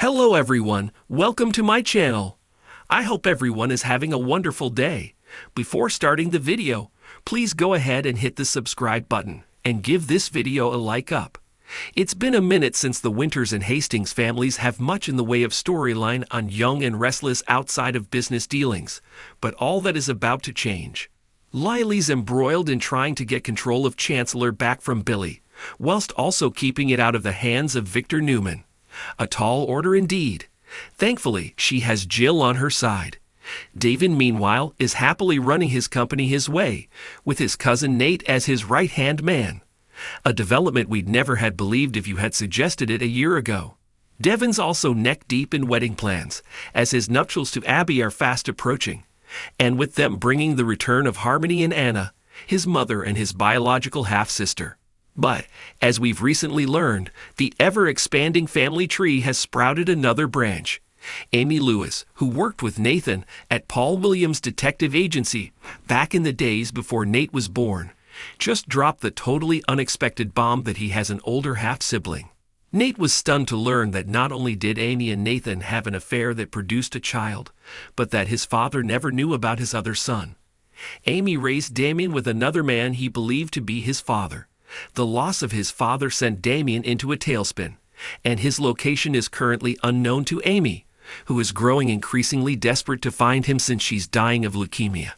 Hello everyone, welcome to my channel. I hope everyone is having a wonderful day. Before starting the video, please go ahead and hit the subscribe button and give this video a like up. It's been a minute since the Winters and Hastings families have much in the way of storyline on Young and Restless outside of business dealings, but all that is about to change. Lily's embroiled in trying to get control of Chancellor back from Billy, whilst also keeping it out of the hands of Victor Newman. A tall order indeed. Thankfully, she has Jill on her side. Devon, meanwhile, is happily running his company his way, with his cousin Nate as his right-hand man. A development we'd never had believed if you had suggested it a year ago. Devon's also neck-deep in wedding plans, as his nuptials to Abby are fast approaching, and with them bringing the return of Harmony and Anna, his mother and his biological half-sister. But, as we've recently learned, the ever-expanding family tree has sprouted another branch. Amy Lewis, who worked with Nathan at Paul Williams' detective agency back in the days before Nate was born, just dropped the totally unexpected bomb that he has an older half-sibling. Nate was stunned to learn that not only did Amy and Nathan have an affair that produced a child, but that his father never knew about his other son. Amy raised Damien with another man he believed to be his father. The loss of his father sent Damien into a tailspin, and his location is currently unknown to Amy, who is growing increasingly desperate to find him since she's dying of leukemia.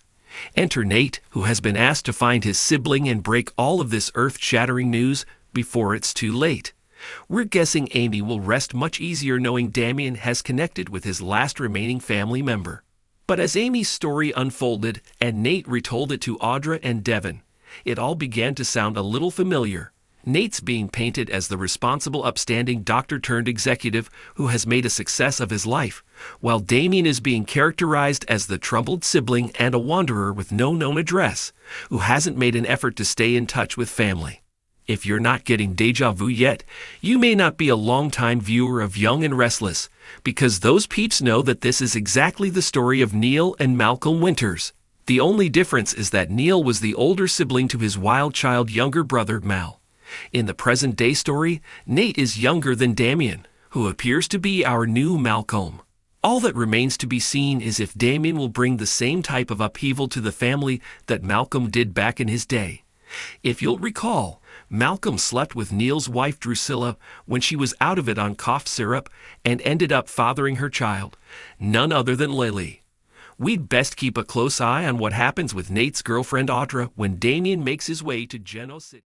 Enter Nate, who has been asked to find his sibling and break all of this earth-shattering news before it's too late. We're guessing Amy will rest much easier knowing Damien has connected with his last remaining family member. But as Amy's story unfolded and Nate retold it to Audra and Devon, it all began to sound a little familiar. Nate's being painted as the responsible, upstanding doctor-turned-executive who has made a success of his life, while Damien is being characterized as the troubled sibling and a wanderer with no known address, who hasn't made an effort to stay in touch with family. If you're not getting deja vu yet, you may not be a long-time viewer of Young and Restless, because those peeps know that this is exactly the story of Neil and Malcolm Winters. The only difference is that Neil was the older sibling to his wild child younger brother Mal. In the present-day story, Nate is younger than Damien, who appears to be our new Malcolm. All that remains to be seen is if Damien will bring the same type of upheaval to the family that Malcolm did back in his day. If you'll recall, Malcolm slept with Neil's wife Drusilla when she was out of it on cough syrup and ended up fathering her child, none other than Lily. We'd best keep a close eye on what happens with Nate's girlfriend Audra when Damien makes his way to Geno City.